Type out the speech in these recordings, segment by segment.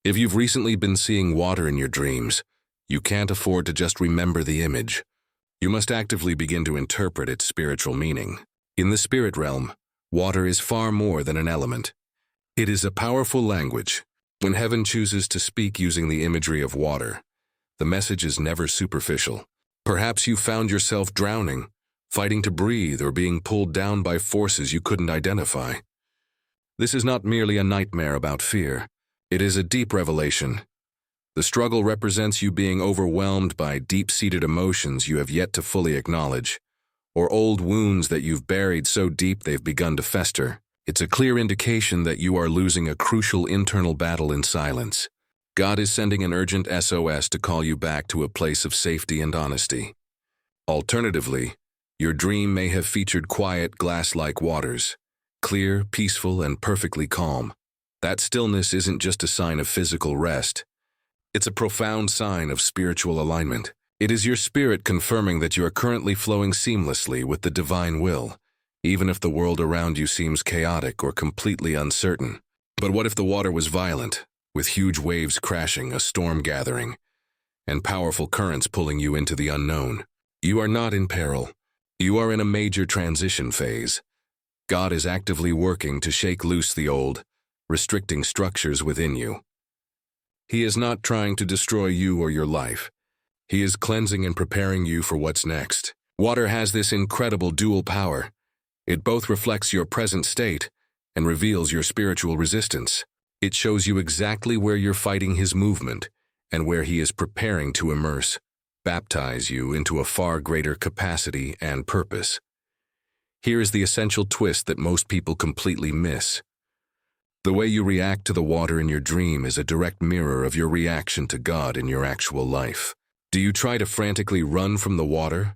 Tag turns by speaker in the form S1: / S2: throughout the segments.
S1: If you've recently been seeing water in your dreams, you can't afford to just remember the image. You must actively begin to interpret its spiritual meaning. In the spirit realm, water is far more than an element. It is a powerful language. When heaven chooses to speak using the imagery of water, the message is never superficial. Perhaps you found yourself drowning, fighting to breathe, or being pulled down by forces you couldn't identify. This is not merely a nightmare about fear. It is a deep revelation. The struggle represents you being overwhelmed by deep-seated emotions you have yet to fully acknowledge, or old wounds that you've buried so deep they've begun to fester. It's a clear indication that you are losing a crucial internal battle in silence. God is sending an urgent SOS to call you back to a place of safety and honesty. Alternatively, your dream may have featured quiet, glass-like waters, clear, peaceful, and perfectly calm. That stillness isn't just a sign of physical rest. It's a profound sign of spiritual alignment. It is your spirit confirming that you are currently flowing seamlessly with the divine will, even if the world around you seems chaotic or completely uncertain. But what if the water was violent, with huge waves crashing, a storm gathering, and powerful currents pulling you into the unknown? You are not in peril. You are in a major transition phase. God is actively working to shake loose the old, restricting structures within you. He is not trying to destroy you or your life. He is cleansing and preparing you for what's next. Water has this incredible dual power. It both reflects your present state and reveals your spiritual resistance. It shows you exactly where you're fighting his movement and where he is preparing to immerse, baptize you into a far greater capacity and purpose. Here is the essential twist that most people completely miss. The way you react to the water in your dream is a direct mirror of your reaction to God in your actual life. Do you try to frantically run from the water,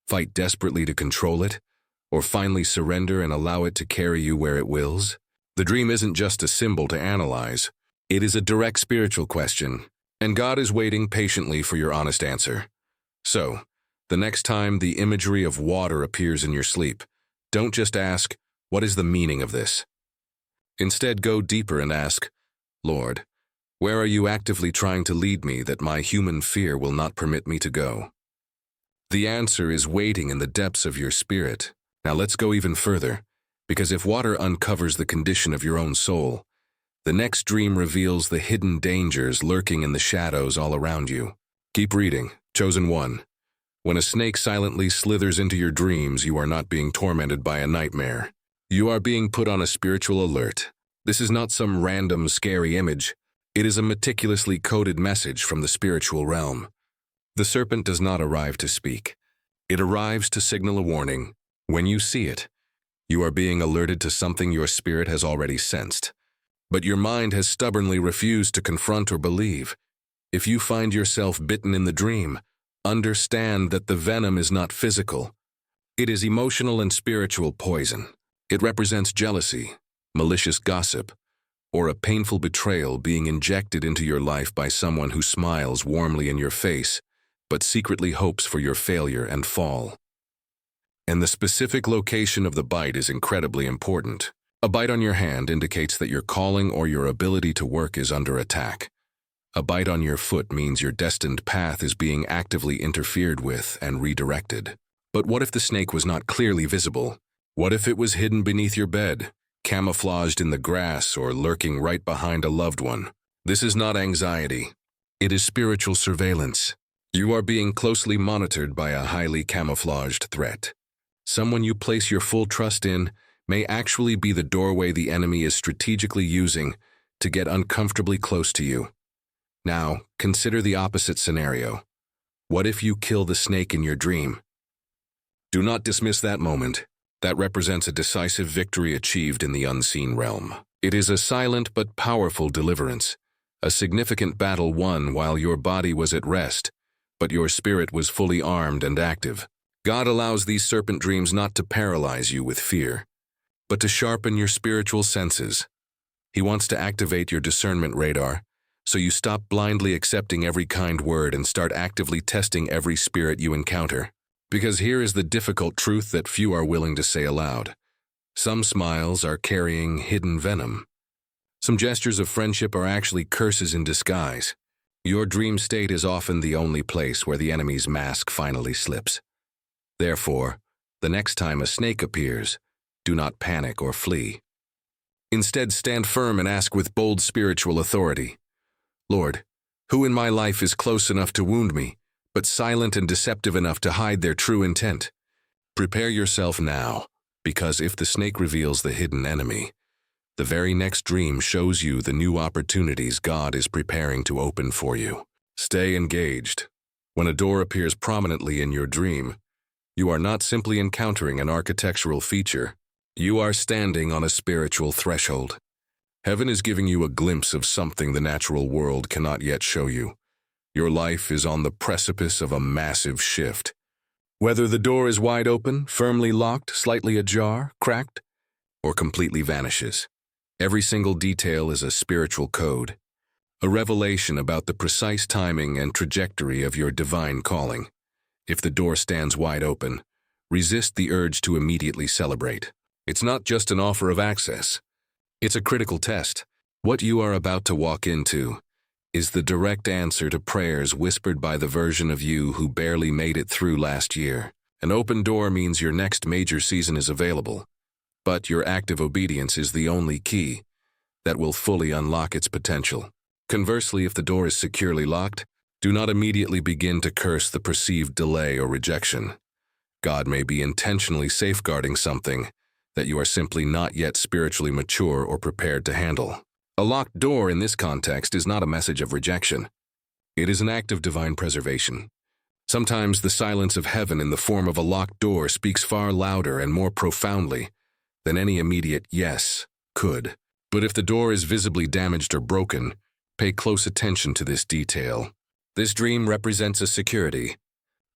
S1: fight desperately to control it, or finally surrender and allow it to carry you where it wills? The dream isn't just a symbol to analyze. It is a direct spiritual question, and God is waiting patiently for your honest answer. So, the next time the imagery of water appears in your sleep, don't just ask, "What is the meaning of this?" Instead, go deeper and ask, "Lord, where are you actively trying to lead me that my human fear will not permit me to go?" The answer is waiting in the depths of your spirit. Now let's go even further, because if water uncovers the condition of your own soul, the next dream reveals the hidden dangers lurking in the shadows all around you. Keep reading. Chosen one. When a snake silently slithers into your dreams, you are not being tormented by a nightmare. You are being put on a spiritual alert. This is not some random, scary image. It is a meticulously coded message from the spiritual realm. The serpent does not arrive to speak. It arrives to signal a warning. When you see it, you are being alerted to something your spirit has already sensed. But your mind has stubbornly refused to confront or believe. If you find yourself bitten in the dream, understand that the venom is not physical. It is emotional and spiritual poison. It represents jealousy, malicious gossip, or a painful betrayal being injected into your life by someone who smiles warmly in your face, but secretly hopes for your failure and fall. And the specific location of the bite is incredibly important. A bite on your hand indicates that your calling or your ability to work is under attack. A bite on your foot means your destined path is being actively interfered with and redirected. But what if the snake was not clearly visible? What if it was hidden beneath your bed, camouflaged in the grass, or lurking right behind a loved one? This is not anxiety. It is spiritual surveillance. You are being closely monitored by a highly camouflaged threat. Someone you place your full trust in may actually be the doorway the enemy is strategically using to get uncomfortably close to you. Now, consider the opposite scenario. What if you kill the snake in your dream? Do not dismiss that moment. That represents a decisive victory achieved in the unseen realm. It is a silent but powerful deliverance, a significant battle won while your body was at rest, but your spirit was fully armed and active. God allows these serpent dreams not to paralyze you with fear, but to sharpen your spiritual senses. He wants to activate your discernment radar, so you stop blindly accepting every kind word and start actively testing every spirit you encounter. Because here is the difficult truth that few are willing to say aloud. Some smiles are carrying hidden venom. Some gestures of friendship are actually curses in disguise. Your dream state is often the only place where the enemy's mask finally slips. Therefore, the next time a snake appears, do not panic or flee. Instead, stand firm and ask with bold spiritual authority, Lord, who in my life is close enough to wound me, but silent and deceptive enough to hide their true intent? Prepare yourself now, because if the snake reveals the hidden enemy, the very next dream shows you the new opportunities God is preparing to open for you. Stay engaged. When a door appears prominently in your dream, you are not simply encountering an architectural feature. You are standing on a spiritual threshold. Heaven is giving you a glimpse of something the natural world cannot yet show you. Your life is on the precipice of a massive shift. Whether the door is wide open, firmly locked, slightly ajar, cracked, or completely vanishes, every single detail is a spiritual code, a revelation about the precise timing and trajectory of your divine calling. If the door stands wide open, resist the urge to immediately celebrate. It's not just an offer of access. It's a critical test. What you are about to walk into is the direct answer to prayers whispered by the version of you who barely made it through last year. An open door means your next major season is available, but your active obedience is the only key that will fully unlock its potential. Conversely, if the door is securely locked, do not immediately begin to curse the perceived delay or rejection. God may be intentionally safeguarding something that you are simply not yet spiritually mature or prepared to handle. A locked door in this context is not a message of rejection. It is an act of divine preservation. Sometimes the silence of heaven in the form of a locked door speaks far louder and more profoundly than any immediate yes could. But if the door is visibly damaged or broken, pay close attention to this detail. This dream represents a security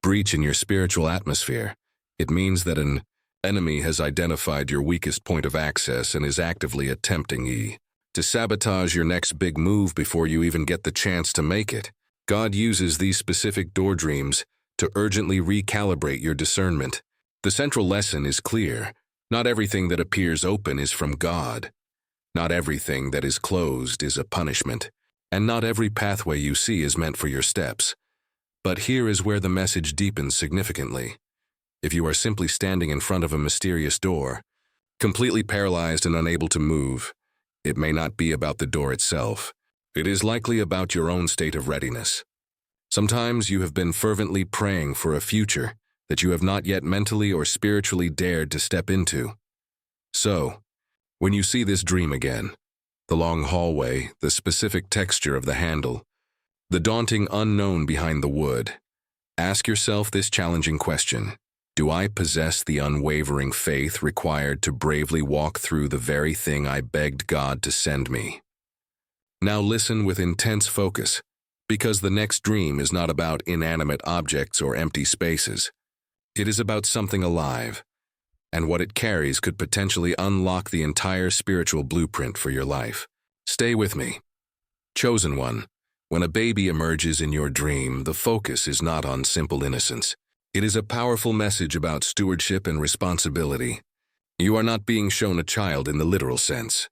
S1: breach in your spiritual atmosphere. It means that an enemy has identified your weakest point of access and is actively attempting to sabotage your next big move before you even get the chance to make it. God uses these specific door dreams to urgently recalibrate your discernment. The central lesson is clear. Not everything that appears open is from God. Not everything that is closed is a punishment. And not every pathway you see is meant for your steps. But here is where the message deepens significantly. If you are simply standing in front of a mysterious door, completely paralyzed and unable to move, it may not be about the door itself. It is likely about your own state of readiness. Sometimes you have been fervently praying for a future that you have not yet mentally or spiritually dared to step into. So, when you see this dream again, the long hallway, the specific texture of the handle, the daunting unknown behind the wood, ask yourself this challenging question. Do I possess the unwavering faith required to bravely walk through the very thing I begged God to send me? Now listen with intense focus, because the next dream is not about inanimate objects or empty spaces. It is about something alive, and what it carries could potentially unlock the entire spiritual blueprint for your life. Stay with me. Chosen one, when a baby emerges in your dream, the focus is not on simple innocence. It is a powerful message about stewardship and responsibility. You are not being shown a child in the literal sense.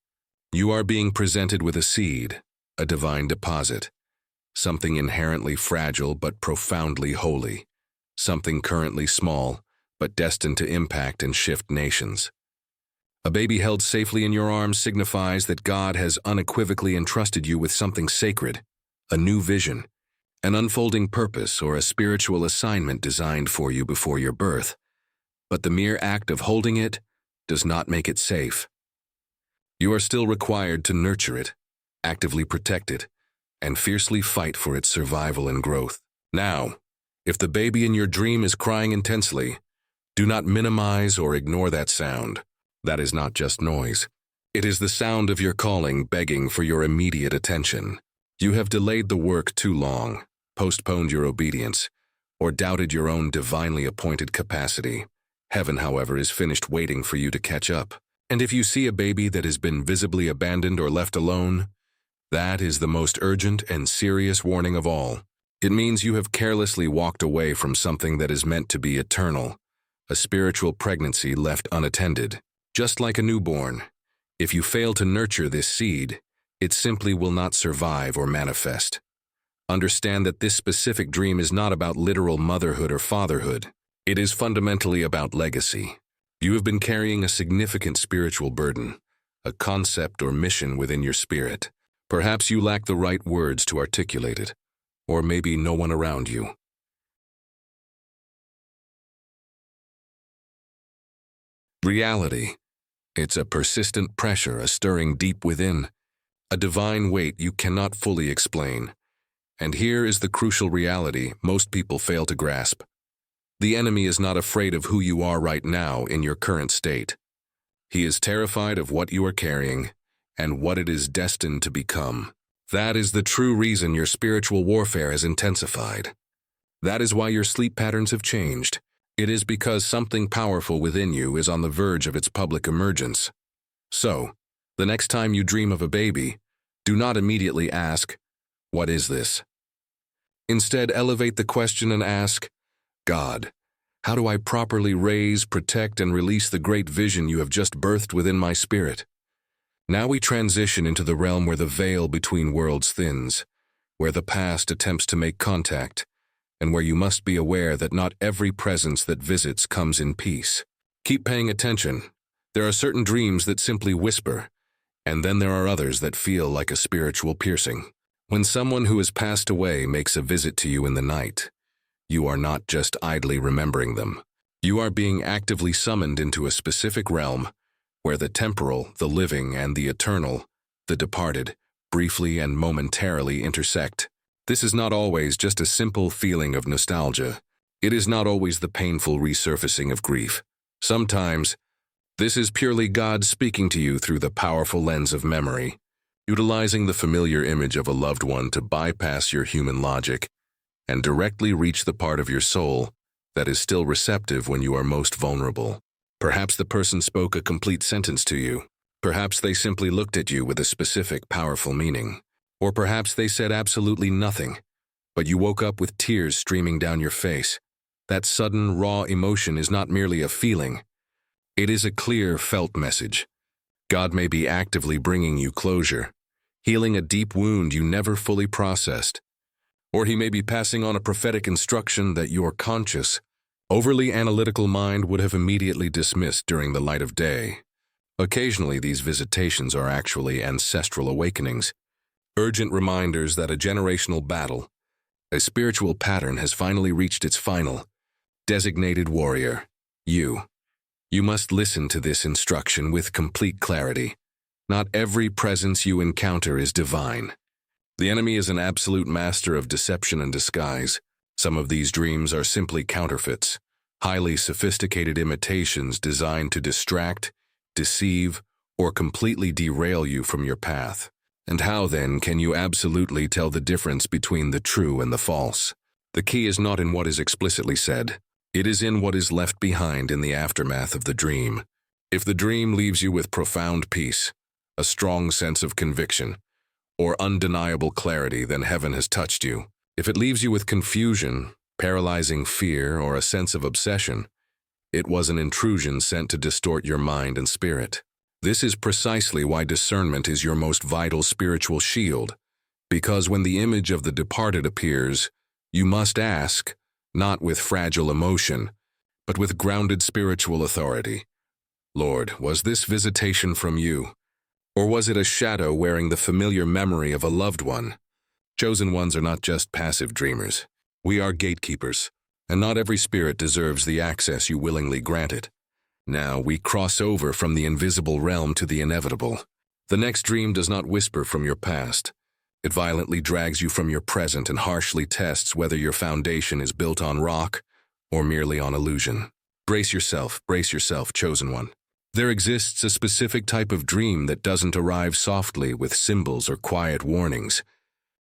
S1: You are being presented with a seed, a divine deposit, something inherently fragile but profoundly holy, something currently small but destined to impact and shift nations. A baby held safely in your arms signifies that God has unequivocally entrusted you with something sacred, a new vision, an unfolding purpose, or a spiritual assignment designed for you before your birth. But the mere act of holding it does not make it safe. You are still required to nurture it, actively protect it, and fiercely fight for its survival and growth. Now, if the baby in your dream is crying intensely, do not minimize or ignore that sound. That is not just noise. It is the sound of your calling begging for your immediate attention. You have delayed the work too long, postponed your obedience, or doubted your own divinely appointed capacity. Heaven, however, is finished waiting for you to catch up. And if you see a baby that has been visibly abandoned or left alone, that is the most urgent and serious warning of all. It means you have carelessly walked away from something that is meant to be eternal, a spiritual pregnancy left unattended. Just like a newborn, if you fail to nurture this seed, it simply will not survive or manifest. Understand that this specific dream is not about literal motherhood or fatherhood. It is fundamentally about legacy. You have been carrying a significant spiritual burden, a concept or mission within your spirit. Perhaps you lack the right words to articulate it, or maybe no one around you. Reality. It's a persistent pressure, a stirring deep within, a divine weight you cannot fully explain. And here is the crucial reality most people fail to grasp. The enemy is not afraid of who you are right now in your current state. He is terrified of what you are carrying and what it is destined to become. That is the true reason your spiritual warfare has intensified. That is why your sleep patterns have changed. It is because something powerful within you is on the verge of its public emergence. So, the next time you dream of a baby, do not immediately ask, "What is this?" Instead, elevate the question and ask, "God, how do I properly raise, protect, and release the great vision you have just birthed within my spirit?" Now we transition into the realm where the veil between worlds thins, where the past attempts to make contact, and where you must be aware that not every presence that visits comes in peace. Keep paying attention. There are certain dreams that simply whisper, and then there are others that feel like a spiritual piercing. When someone who has passed away makes a visit to you in the night, you are not just idly remembering them. You are being actively summoned into a specific realm where the temporal, the living, and the eternal, the departed, briefly and momentarily intersect. This is not always just a simple feeling of nostalgia. It is not always the painful resurfacing of grief. Sometimes, this is purely God speaking to you through the powerful lens of memory, utilizing the familiar image of a loved one to bypass your human logic and directly reach the part of your soul that is still receptive when you are most vulnerable. Perhaps the person spoke a complete sentence to you. Perhaps they simply looked at you with a specific, powerful meaning. Or perhaps they said absolutely nothing, but you woke up with tears streaming down your face. That sudden, raw emotion is not merely a feeling. It is a clear, felt message. God may be actively bringing you closure, healing a deep wound you never fully processed. Or he may be passing on a prophetic instruction that your conscious, overly analytical mind would have immediately dismissed during the light of day. Occasionally, these visitations are actually ancestral awakenings, urgent reminders that a generational battle, a spiritual pattern has finally reached its final, designated warrior, you. You must listen to this instruction with complete clarity. Not every presence you encounter is divine. The enemy is an absolute master of deception and disguise. Some of these dreams are simply counterfeits, highly sophisticated imitations designed to distract, deceive, or completely derail you from your path. And how, then, can you absolutely tell the difference between the true and the false? The key is not in what is explicitly said. It is in what is left behind in the aftermath of the dream. If the dream leaves you with profound peace, a strong sense of conviction, or undeniable clarity, then heaven has touched you. If it leaves you with confusion, paralyzing fear, or a sense of obsession, it was an intrusion sent to distort your mind and spirit. This is precisely why discernment is your most vital spiritual shield, because when the image of the departed appears, you must ask, not with fragile emotion, but with grounded spiritual authority, "Lord, was this visitation from you? Or was it a shadow wearing the familiar memory of a loved one?" Chosen ones are not just passive dreamers. We are gatekeepers, and not every spirit deserves the access you willingly grant it. Now we cross over from the invisible realm to the inevitable. The next dream does not whisper from your past. It violently drags you from your present and harshly tests whether your foundation is built on rock or merely on illusion. Brace yourself, chosen one. There exists a specific type of dream that doesn't arrive softly with symbols or quiet warnings.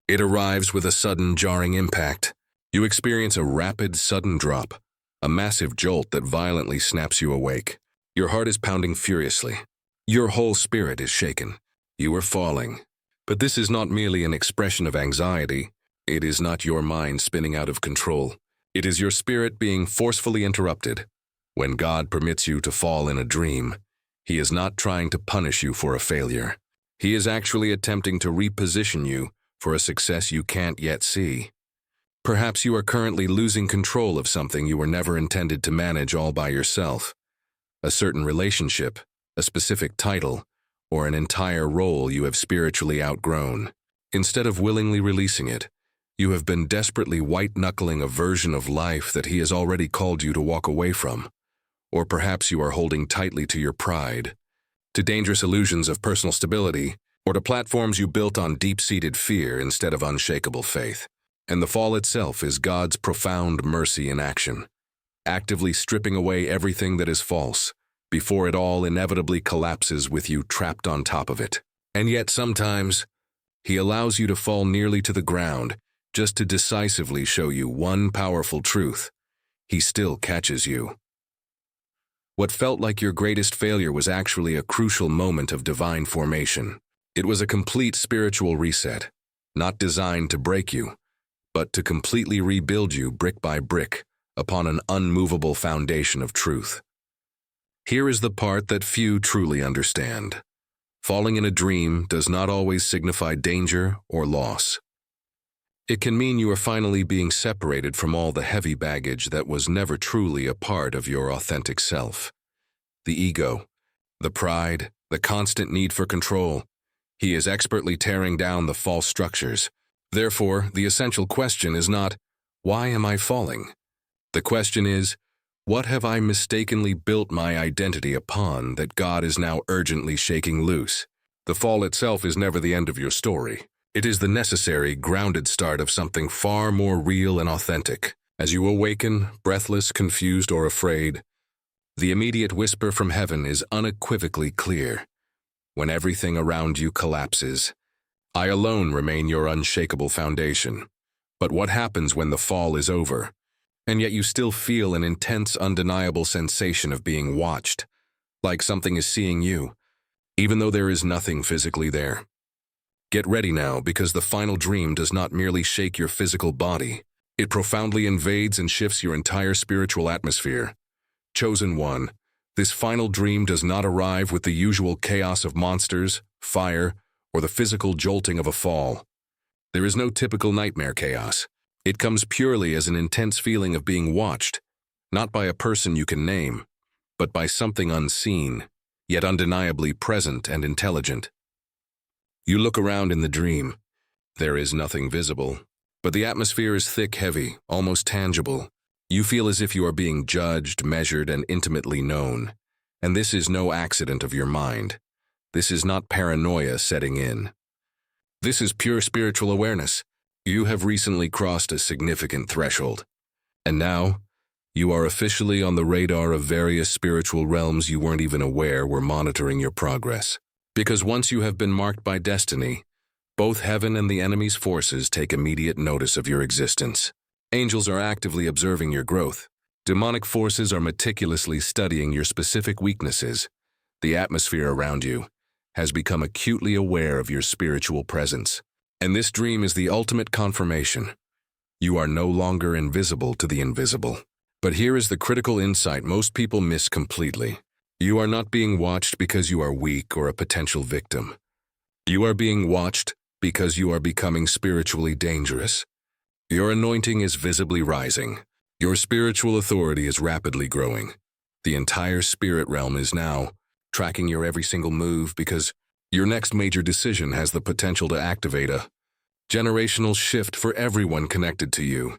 S1: It arrives with a sudden, jarring impact. You experience a rapid, sudden drop, a massive jolt that violently snaps you awake. Your heart is pounding furiously. Your whole spirit is shaken. You are falling. But this is not merely an expression of anxiety. It is not your mind spinning out of control. It is your spirit being forcefully interrupted. When God permits you to fall in a dream, He is not trying to punish you for a failure. He is actually attempting to reposition you for a success you can't yet see. Perhaps you are currently losing control of something you were never intended to manage all by yourself. A certain relationship, a specific title, or an entire role you have spiritually outgrown. Instead of willingly releasing it, you have been desperately white-knuckling a version of life that he has already called you to walk away from. Or perhaps you are holding tightly to your pride, to dangerous illusions of personal stability, or to platforms you built on deep-seated fear instead of unshakable faith. And the fall itself is God's profound mercy in action, actively stripping away everything that is false, before it all inevitably collapses with you trapped on top of it. And yet sometimes, he allows you to fall nearly to the ground just to decisively show you one powerful truth. He still catches you. What felt like your greatest failure was actually a crucial moment of divine formation. It was a complete spiritual reset, not designed to break you, but to completely rebuild you brick by brick upon an unmovable foundation of truth. Here is the part that few truly understand. Falling in a dream does not always signify danger or loss. It can mean you are finally being separated from all the heavy baggage that was never truly a part of your authentic self. The ego, the pride, the constant need for control. He is expertly tearing down the false structures. Therefore, the essential question is not, why am I falling? The question is, what have I mistakenly built my identity upon that God is now urgently shaking loose? The fall itself is never the end of your story. It is the necessary, grounded start of something far more real and authentic. As you awaken, breathless, confused, or afraid, the immediate whisper from heaven is unequivocally clear. When everything around you collapses, I alone remain your unshakable foundation. But what happens when the fall is over, and yet you still feel an intense, undeniable sensation of being watched, like something is seeing you, even though there is nothing physically there? Get ready now, because the final dream does not merely shake your physical body. It profoundly invades and shifts your entire spiritual atmosphere. Chosen one, this final dream does not arrive with the usual chaos of monsters, fire, or the physical jolting of a fall. There is no typical nightmare chaos. It comes purely as an intense feeling of being watched, not by a person you can name, but by something unseen, yet undeniably present and intelligent. You look around in the dream. There is nothing visible, but the atmosphere is thick, heavy, almost tangible. You feel as if you are being judged, measured, and intimately known. And this is no accident of your mind. This is not paranoia setting in. This is pure spiritual awareness. You have recently crossed a significant threshold. And now, you are officially on the radar of various spiritual realms you weren't even aware were monitoring your progress. Because once you have been marked by destiny, both heaven and the enemy's forces take immediate notice of your existence. Angels are actively observing your growth. Demonic forces are meticulously studying your specific weaknesses. The atmosphere around you has become acutely aware of your spiritual presence. And this dream is the ultimate confirmation. You are no longer invisible to the invisible. But here is the critical insight most people miss completely. You are not being watched because you are weak or a potential victim. You are being watched because you are becoming spiritually dangerous. Your anointing is visibly rising. Your spiritual authority is rapidly growing. The entire spirit realm is now tracking your every single move, because your next major decision has the potential to activate a generational shift for everyone connected to you.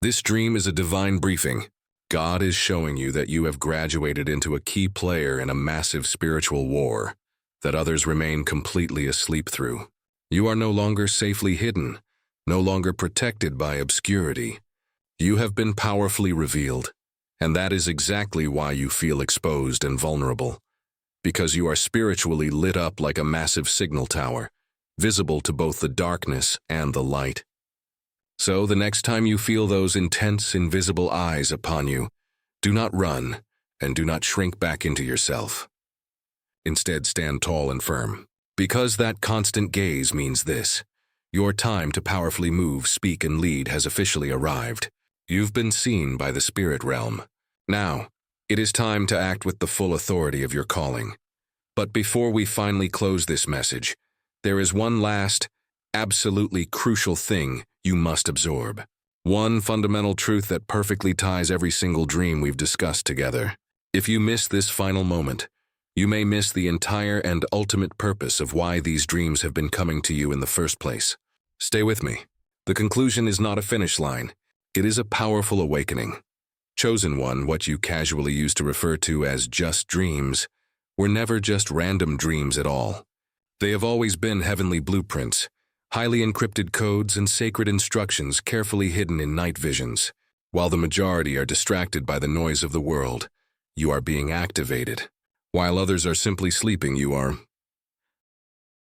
S1: This dream is a divine briefing. God is showing you that you have graduated into a key player in a massive spiritual war that others remain completely asleep through. You are no longer safely hidden, no longer protected by obscurity. You have been powerfully revealed, and that is exactly why you feel exposed and vulnerable. Because you are spiritually lit up like a massive signal tower, visible to both the darkness and the light. So the next time you feel those intense, invisible eyes upon you, do not run and do not shrink back into yourself. Instead, stand tall and firm. Because that constant gaze means this: your time to powerfully move, speak, and lead has officially arrived. You've been seen by the spirit realm. Now, it is time to act with the full authority of your calling. But before we finally close this message, there is one last, absolutely crucial thing you must absorb. One fundamental truth that perfectly ties every single dream we've discussed together. If you miss this final moment, you may miss the entire and ultimate purpose of why these dreams have been coming to you in the first place. Stay with me. The conclusion is not a finish line. It is a powerful awakening. Chosen one, what you casually used to refer to as just dreams, were never just random dreams at all. They have always been heavenly blueprints, highly encrypted codes and sacred instructions carefully hidden in night visions. While the majority are distracted by the noise of the world, you are being activated. While others are simply sleeping, you are